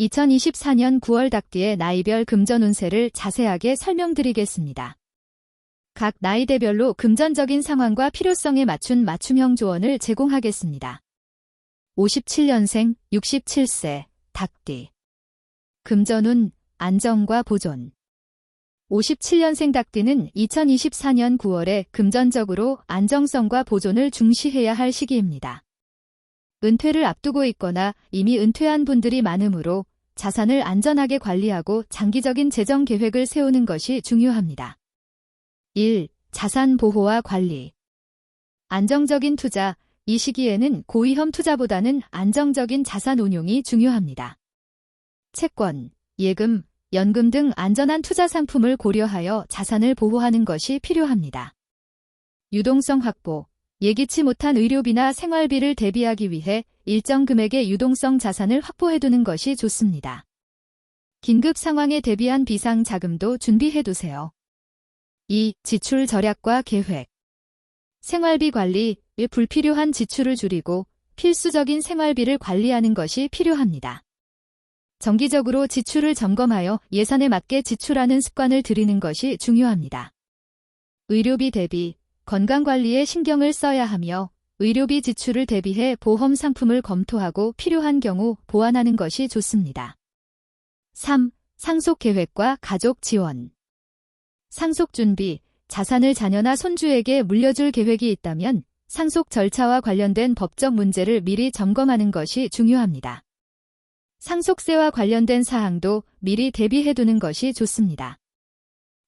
2024년 9월 닭띠의 나이별 금전 운세를 자세하게 설명드리겠습니다. 각 나이대별로 금전적인 상황과 필요성에 맞춘 맞춤형 조언을 제공하겠습니다. 57년생 67세 닭띠. 금전운 안정과 보존. 57년생 닭띠는 2024년 9월에 금전적으로 안정성과 보존을 중시해야 할 시기입니다. 은퇴를 앞두고 있거나 이미 은퇴한 분들이 많으므로 자산을 안전하게 관리하고 장기적인 재정 계획을 세우는 것이 중요합니다. 1. 자산 보호와 관리. 안정적인 투자. 이 시기에는 고위험 투자보다는 안정적인 자산 운용이 중요합니다. 채권, 예금, 연금 등 안전한 투자 상품을 고려하여 자산을 보호하는 것이 필요합니다. 유동성 확보. 예기치 못한 의료비나 생활비를 대비하기 위해 일정 금액의 유동성 자산을 확보해두는 것이 좋습니다. 긴급 상황에 대비한 비상 자금도 준비해두세요. 2. 지출 절약과 계획. 생활비 관리. 불필요한 지출을 줄이고 필수적인 생활비를 관리하는 것이 필요합니다. 정기적으로 지출을 점검하여 예산에 맞게 지출하는 습관을 들이는 것이 중요합니다. 의료비 대비. 건강관리에 신경을 써야 하며 의료비 지출을 대비해 보험 상품을 검토하고 필요한 경우 보완하는 것이 좋습니다. 3. 상속 계획과 가족 지원. 상속 준비. 자산을 자녀나 손주에게 물려줄 계획이 있다면 상속 절차와 관련된 법적 문제를 미리 점검하는 것이 중요합니다. 상속세와 관련된 사항도 미리 대비해두는 것이 좋습니다.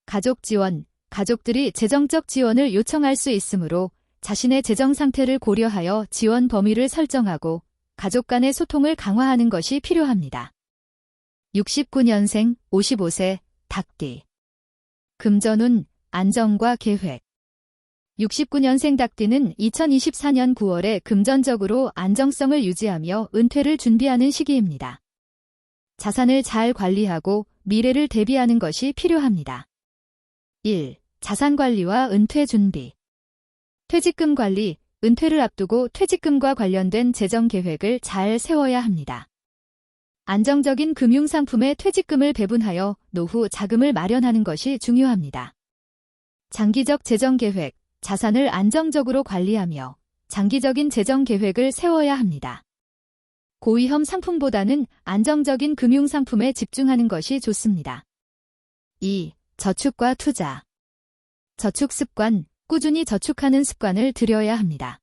가족 지원. 가족들이 재정적 지원을 요청할 수 있으므로 자신의 재정 상태를 고려하여 지원 범위를 설정하고 가족 간의 소통을 강화하는 것이 필요합니다. 69년생 55세 닭띠. 금전운 안정과 계획. 69년생 닭띠는 2024년 9월에 금전적으로 안정성을 유지하며 은퇴를 준비하는 시기입니다. 자산을 잘 관리하고 미래를 대비하는 것이 필요합니다. 1. 자산관리와 은퇴 준비. 퇴직금 관리. 은퇴를 앞두고 퇴직금과 관련된 재정 계획을 잘 세워야 합니다. 안정적인 금융상품에 퇴직금을 배분하여 노후 자금을 마련하는 것이 중요합니다. 장기적 재정 계획. 자산을 안정적으로 관리하며 장기적인 재정 계획을 세워야 합니다. 고위험 상품보다는 안정적인 금융상품에 집중하는 것이 좋습니다. 2. 저축과 투자. 저축 습관. 꾸준히 저축하는 습관을 들여야 합니다.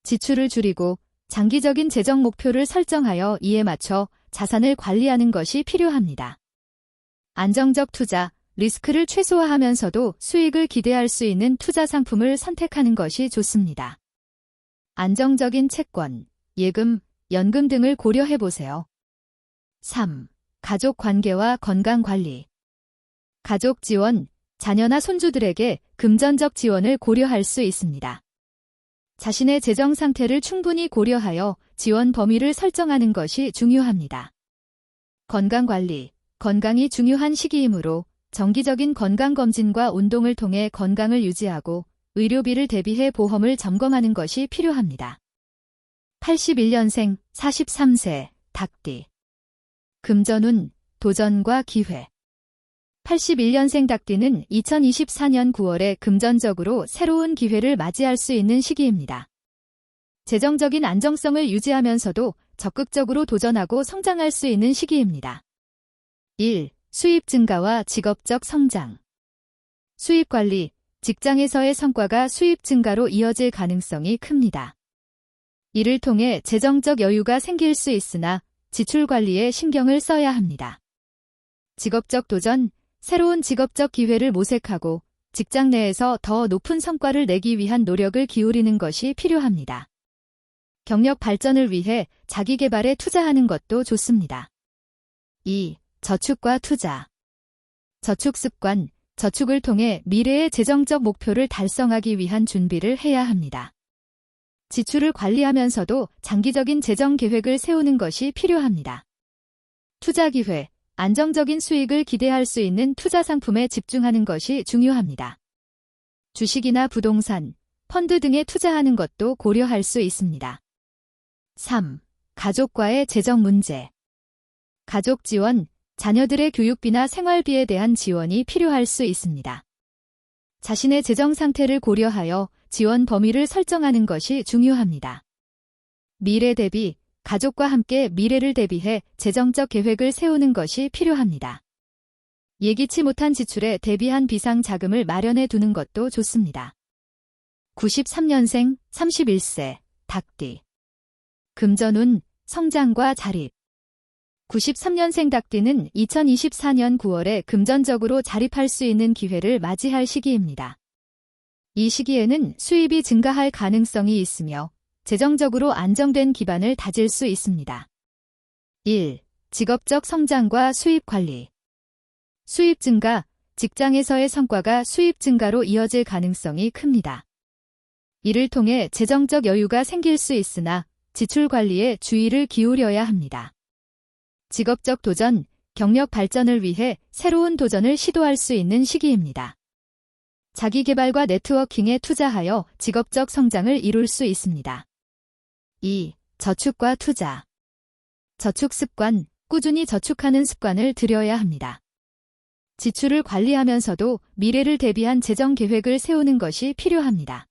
지출을 줄이고 장기적인 재정 목표를 설정하여 이에 맞춰 자산을 관리하는 것이 필요합니다. 안정적 투자. 리스크를 최소화하면서도 수익을 기대할 수 있는 투자 상품을 선택하는 것이 좋습니다. 안정적인 채권, 예금, 연금 등을 고려해보세요. 3. 가족 관계와 건강 관리. 가족 지원. 자녀나 손주들에게 금전적 지원을 고려할 수 있습니다. 자신의 재정 상태를 충분히 고려하여 지원 범위를 설정하는 것이 중요합니다. 건강 관리. 건강이 중요한 시기이므로 정기적인 건강검진과 운동을 통해 건강을 유지하고 의료비를 대비해 보험을 점검하는 것이 필요합니다. 81년생 43세 닭띠. 금전운 도전과 기회. 81년생 닭띠는 2024년 9월에 금전적으로 새로운 기회를 맞이할 수 있는 시기입니다. 재정적인 안정성을 유지하면서도 적극적으로 도전하고 성장할 수 있는 시기입니다. 1. 수입 증가와 직업적 성장. 수입 관리. 직장에서의 성과가 수입 증가로 이어질 가능성이 큽니다. 이를 통해 재정적 여유가 생길 수 있으나 지출 관리에 신경을 써야 합니다. 직업적 도전. 새로운 직업적 기회를 모색하고 직장 내에서 더 높은 성과를 내기 위한 노력을 기울이는 것이 필요합니다. 경력 발전을 위해 자기 개발에 투자하는 것도 좋습니다. 2. 저축과 투자. 저축 습관. 저축을 통해 미래의 재정적 목표를 달성하기 위한 준비를 해야 합니다. 지출을 관리하면서도 장기적인 재정 계획을 세우는 것이 필요합니다. 투자 기회. 안정적인 수익을 기대할 수 있는 투자 상품에 집중하는 것이 중요합니다. 주식이나 부동산, 펀드 등에 투자하는 것도 고려할 수 있습니다. 3. 가족과의 재정 문제. 가족 지원, 자녀들의 교육비나 생활비에 대한 지원이 필요할 수 있습니다. 자신의 재정 상태를 고려하여 지원 범위를 설정하는 것이 중요합니다. 미래 대비, 가족과 함께 미래를 대비해 재정적 계획을 세우는 것이 필요합니다. 예기치 못한 지출에 대비한 비상 자금을 마련해 두는 것도 좋습니다. 93년생, 31세, 닭띠. 금전운, 성장과 자립. 93년생 닭띠는 2024년 9월에 금전적으로 자립할 수 있는 기회를 맞이할 시기입니다. 이 시기에는 수입이 증가할 가능성이 있으며 재정적으로 안정된 기반을 다질 수 있습니다. 1. 직업적 성장과 수입 관리. 수입 증가, 직장에서의 성과가 수입 증가로 이어질 가능성이 큽니다. 이를 통해 재정적 여유가 생길 수 있으나 지출 관리에 주의를 기울여야 합니다. 직업적 도전, 경력 발전을 위해 새로운 도전을 시도할 수 있는 시기입니다. 자기 개발과 네트워킹에 투자하여 직업적 성장을 이룰 수 있습니다. 2. 저축과 투자. 저축 습관, 꾸준히 저축하는 습관을 들여야 합니다. 지출을 관리하면서도 미래를 대비한 재정 계획을 세우는 것이 필요합니다.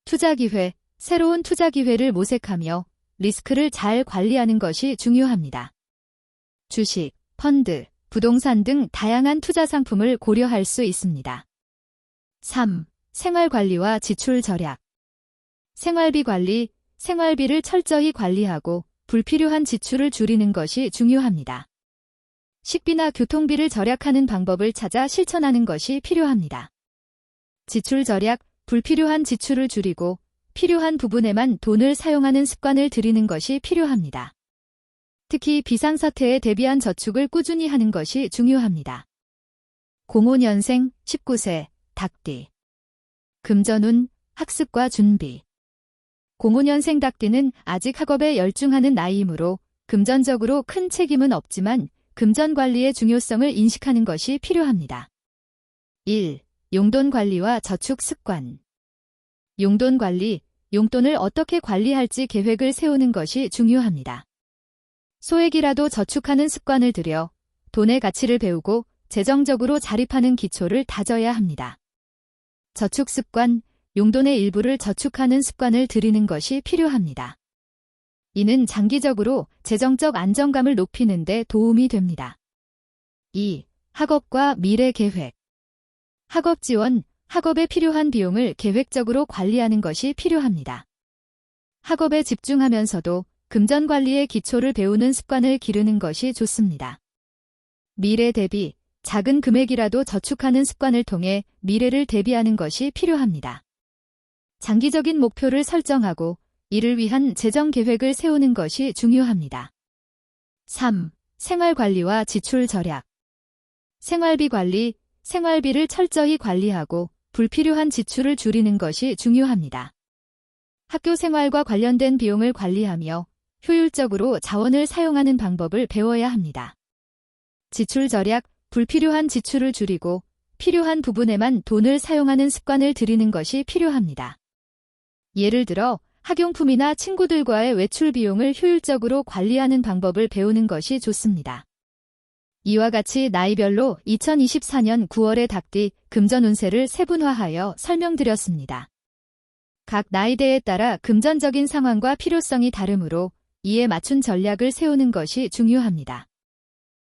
투자 기회, 새로운 투자 기회를 모색하며 리스크를 잘 관리하는 것이 중요합니다. 주식, 펀드, 부동산 등 다양한 투자 상품을 고려할 수 있습니다. 3. 생활관리와 지출 절약. 생활비 관리, 생활비를 철저히 관리하고 불필요한 지출을 줄이는 것이 중요합니다. 식비나 교통비를 절약하는 방법을 찾아 실천하는 것이 필요합니다. 지출 절약, 불필요한 지출을 줄이고 필요한 부분에만 돈을 사용하는 습관을 들이는 것이 필요합니다. 특히 비상사태에 대비한 저축을 꾸준히 하는 것이 중요합니다. 05년생, 19세, 닭띠. 금전운, 학습과 준비. 05년생 닭띠는 아직 학업에 열중하는 나이이므로 금전적으로 큰 책임은 없지만 금전 관리의 중요성을 인식하는 것이 필요합니다. 1. 용돈 관리와 저축 습관. 용돈 관리, 용돈을 어떻게 관리할지 계획을 세우는 것이 중요합니다. 소액이라도 저축하는 습관을 들여 돈의 가치를 배우고 재정적으로 자립하는 기초를 다져야 합니다. 저축 습관, 용돈의 일부를 저축하는 습관을 들이는 것이 필요합니다. 이는 장기적으로 재정적 안정감을 높이는 데 도움이 됩니다. 2. 학업과 미래 계획. 학업 지원, 학업에 필요한 비용을 계획적으로 관리하는 것이 필요합니다. 학업에 집중하면서도 금전 관리의 기초를 배우는 습관을 기르는 것이 좋습니다. 미래 대비, 작은 금액이라도 저축하는 습관을 통해 미래를 대비하는 것이 필요합니다. 장기적인 목표를 설정하고 이를 위한 재정 계획을 세우는 것이 중요합니다. 3. 생활관리와 지출 절약. 생활비 관리, 생활비를 철저히 관리하고 불필요한 지출을 줄이는 것이 중요합니다. 학교 생활과 관련된 비용을 관리하며 효율적으로 자원을 사용하는 방법을 배워야 합니다. 지출 절약, 불필요한 지출을 줄이고 필요한 부분에만 돈을 사용하는 습관을 들이는 것이 필요합니다. 예를 들어 학용품이나 친구들과의 외출 비용을 효율적으로 관리하는 방법을 배우는 것이 좋습니다. 이와 같이 나이별로 2024년 9월의 닭띠 금전 운세를 세분화하여 설명드렸습니다. 각 나이대에 따라 금전적인 상황과 필요성이 다르므로 이에 맞춘 전략을 세우는 것이 중요합니다.